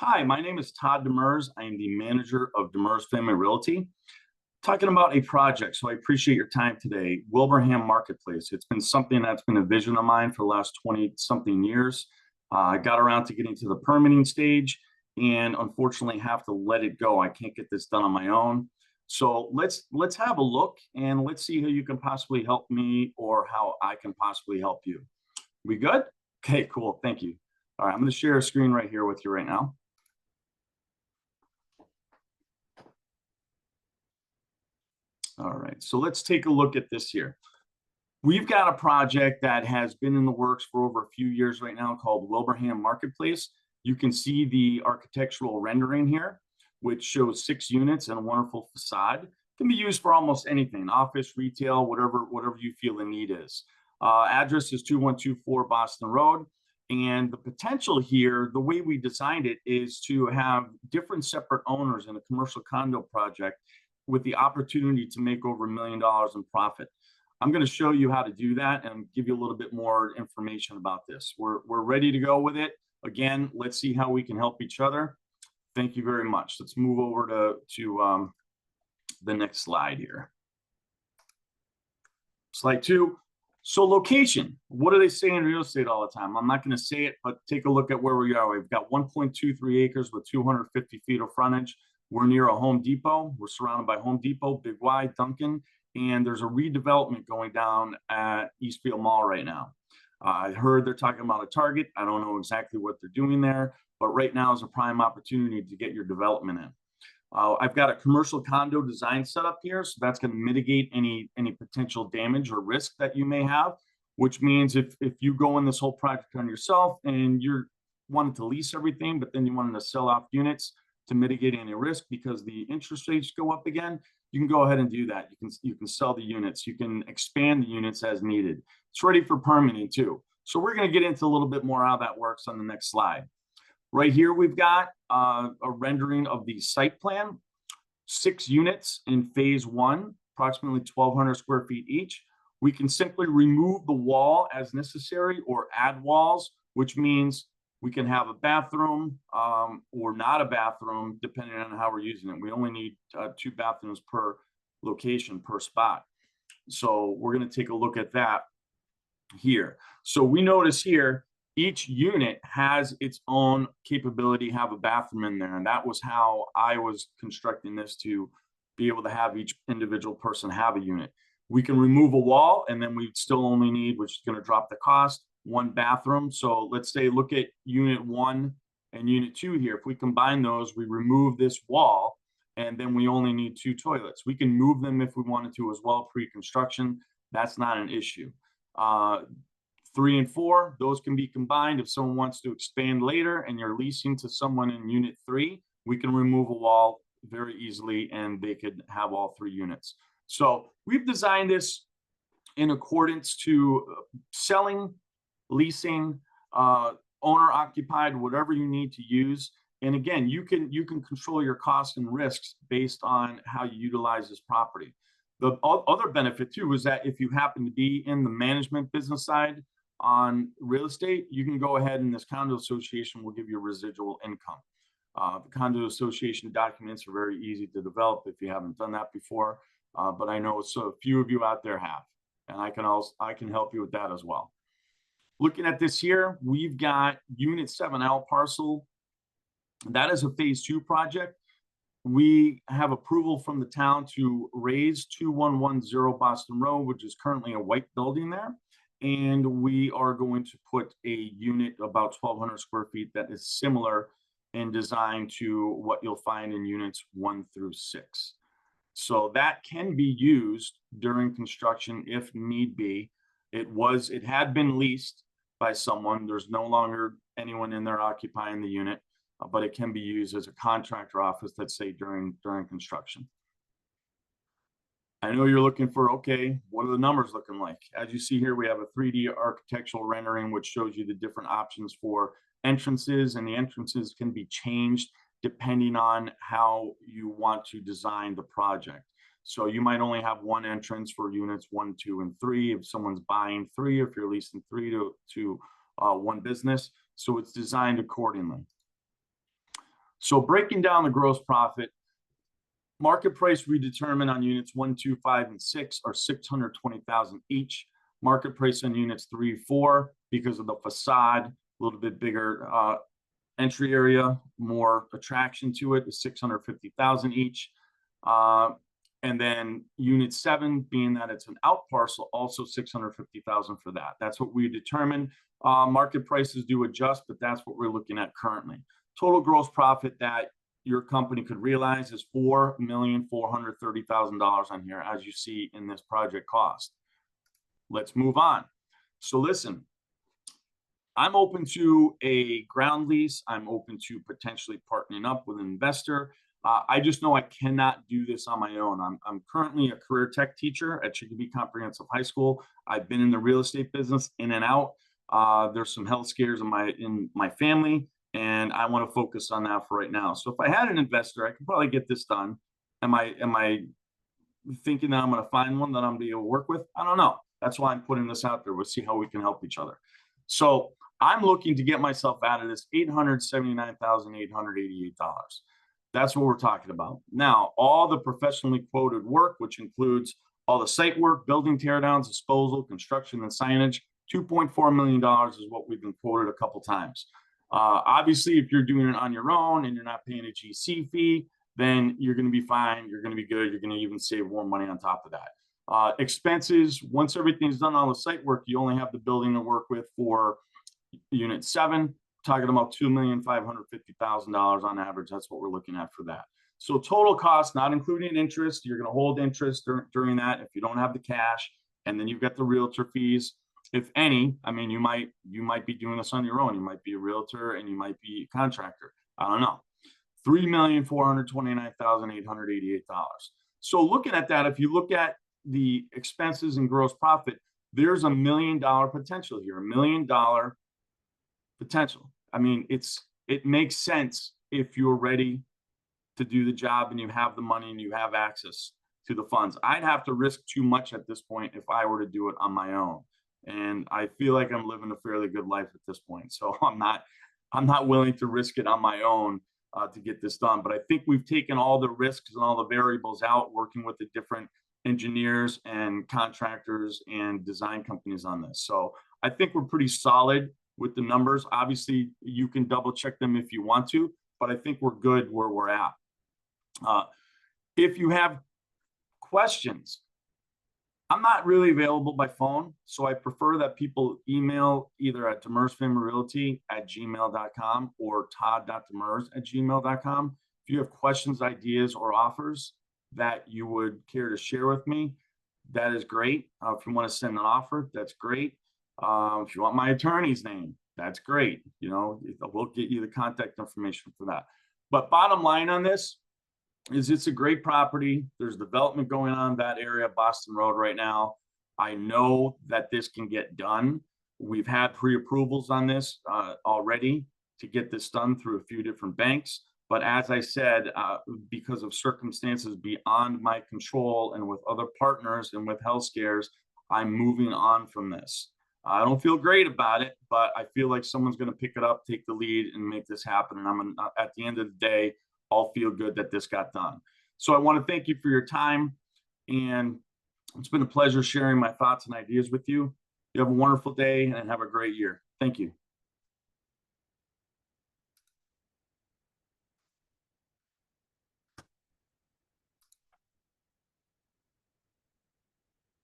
Hi, my name is Todd Demers. I am the manager of Demers Family Realty. Talking about a project, so I appreciate your time today. Wilbraham Marketplace. It's been something that's been a vision of mine for the last 20 something years. I got around to getting to the permitting stage and unfortunately have to let it go. I can't get this done on my own. So let's have a look and let's see how you can possibly help me or how I can possibly help you. We good? Okay, cool. Thank you. All right, I'm going to share a screen right here with you right now. All right, so let's take a look at this here. We've got a project that has been in the works for over a few years right now called Wilbraham Marketplace. You can see the architectural rendering here, which shows 6 units and a wonderful facade. It can be used for almost anything, office, retail, whatever you feel the need is. Address is 2124 Boston Road. And the potential here, the way we designed it, is to have different separate owners in a commercial condo project with the opportunity to make over $1 million in profit. I'm going to show you how to do that and give you a little bit more information about this. We're ready to go with it. Again, let's see how we can help each other. Thank you very much. Let's move over to the next slide here. Slide 2. So location, what do they say in real estate all the time? I'm not going to say it, but take a look at where we are. We've got 1.23 acres with 250 feet of frontage. We're near a Home Depot. We're surrounded by Home Depot, Big Y, Dunkin', and there's a redevelopment going down at Eastfield Mall right now. I heard they're talking about a Target. I don't know exactly what they're doing there, but right now is a prime opportunity to get your development in. I've got a commercial condo design set up here, so that's going to mitigate any potential damage or risk that you may have, which means if you go in this whole project on yourself and you're wanting to lease everything, but then you wanted to sell off units to mitigate any risk because the interest rates go up again, you can go ahead and do that. You can sell the units. You can expand the units as needed. It's ready for permitting too. So we're going to get into a little bit more how that works on the next slide. Right here, we've got a rendering of the site plan, 6 units in phase 1, approximately 1,200 square feet each. We can simply remove the wall as necessary or add walls, which means we can have a bathroom or not a bathroom, depending on how we're using it. We only need 2 bathrooms per location, per spot. So we're going to take a look at that here. So we notice here, each unit has its own capability, have a bathroom in there. And that was how I was constructing this, to be able to have each individual person have a unit. We can remove a wall and then we still only need, which is going to drop the cost, 1 bathroom. So let's say, look at unit 1 and unit 2 here. If we combine those, we remove this wall and then we only need 2 toilets. We can move them if we wanted to as well, pre-construction. That's not an issue. 3 and 4, those can be combined. If someone wants to expand later and you're leasing to someone in unit 3, we can remove a wall very easily and they could have all 3 units. So we've designed this in accordance to selling, leasing, owner occupied, whatever you need to use. And again, you can control your costs and risks based on how you utilize this property. The other benefit too is that if you happen to be in the management business side on real estate, you can go ahead and this condo association will give you residual income. The condo association documents are very easy to develop if you haven't done that before, but I know so few of you out there have, and I can help you with that as well. Looking at this here, we've got Unit 7L parcel. That is a phase 2 project. We have approval from the town to raise 2110 Boston Road, which is currently a white building there. And we are going to put a unit about 1,200 square feet that is similar in design to what you'll find in units 1 through 6. So that can be used during construction if need be. It had been leased by someone. There's no longer anyone in there occupying the unit, but it can be used as a contractor office, let's say during construction. I know you're looking for, okay, what are the numbers looking like? As you see here, we have a 3D architectural rendering, which shows you the different options for entrances, and the entrances can be changed depending on how you want to design the project. So you might only have 1 entrance for units 1, 2, and 3. If someone's buying 3, if you're leasing 3 to one business, so it's designed accordingly. So breaking down the gross profit, market price we determine on units 1, 2, 5, and 6 are $620,000 each. Market price on units 3, 4, because of the facade, a little bit bigger entry area, more attraction to it, is $650,000 each. And then unit 7, being that it's an out parcel, also $650,000 for that. That's what we determine. Market prices do adjust, but that's what we're looking at currently. Total gross profit that your company could realize is $4,430,000 on here, as you see in this project cost. Let's move on. So listen, I'm open to a ground lease. I'm open to potentially partnering up with an investor. I just know I cannot do this on my own. I'm currently a career tech teacher at Chicopee Comprehensive High School. I've been in the real estate business in and out. There's some health scares in my family, and I want to focus on that for right now. So if I had an investor, I could probably get this done. Am I thinking that I'm going to find one that I'm going to be able to work with? I don't know. That's why I'm putting this out there. We'll see how we can help each other. So I'm looking to get myself out of this $879,888. That's what we're talking about. Now, all the professionally quoted work, which includes all the site work, building teardowns, disposal, construction, and signage, $2.4 million is what we've been quoted a couple times. Obviously, if you're doing it on your own and you're not paying a GC fee, then you're going to be fine. You're going to be good. You're going to even save more money on top of that. Expenses, once everything's done, all the site work, you only have the building to work with for unit 7, talking about $2,550,000 on average. That's what we're looking at for that. So total cost, not including interest, you're going to hold interest during that if you don't have the cash, and then you've got the realtor fees, if any. I mean, you might be doing this on your own. You might be a realtor and you might be a contractor. I don't know. $3,429,888. So looking at that, if you look at the expenses and gross profit, there's $1 million potential here, $1 million potential. I mean, it makes sense if you're ready to do the job and you have the money and you have access to the funds. I'd have to risk too much at this point if I were to do it on my own. And I feel like I'm living a fairly good life at this point. So I'm not willing to risk it on my own to get this done. But I think we've taken all the risks and all the variables out, working with the different engineers and contractors and design companies on this. So I think we're pretty solid with the numbers. Obviously, you can double check them if you want to, but I think we're good where we're at. If you have questions, I'm not really available by phone, so I prefer that people email either at demersfamilyrealty@gmail.com or todd.demers@gmail.com. If you have questions, ideas, or offers that you would care to share with me, that is great. If you want to send an offer, that's great. If you want my attorney's name, that's great. You know, we'll get you the contact information for that. But bottom line on this is it's a great property. There's development going on in that area, Boston Road, right now. I know that this can get done. We've had pre-approvals on this already to get this done through a few different banks. But as I said, because of circumstances beyond my control and with other partners and with health scares, I'm moving on from this. I don't feel great about it, but I feel like someone's going to pick it up, take the lead, and make this happen. And at the end of the day, I'll feel good that this got done. So I want to thank you for your time, and it's been a pleasure sharing my thoughts and ideas with you. You have a wonderful day and have a great year. Thank you.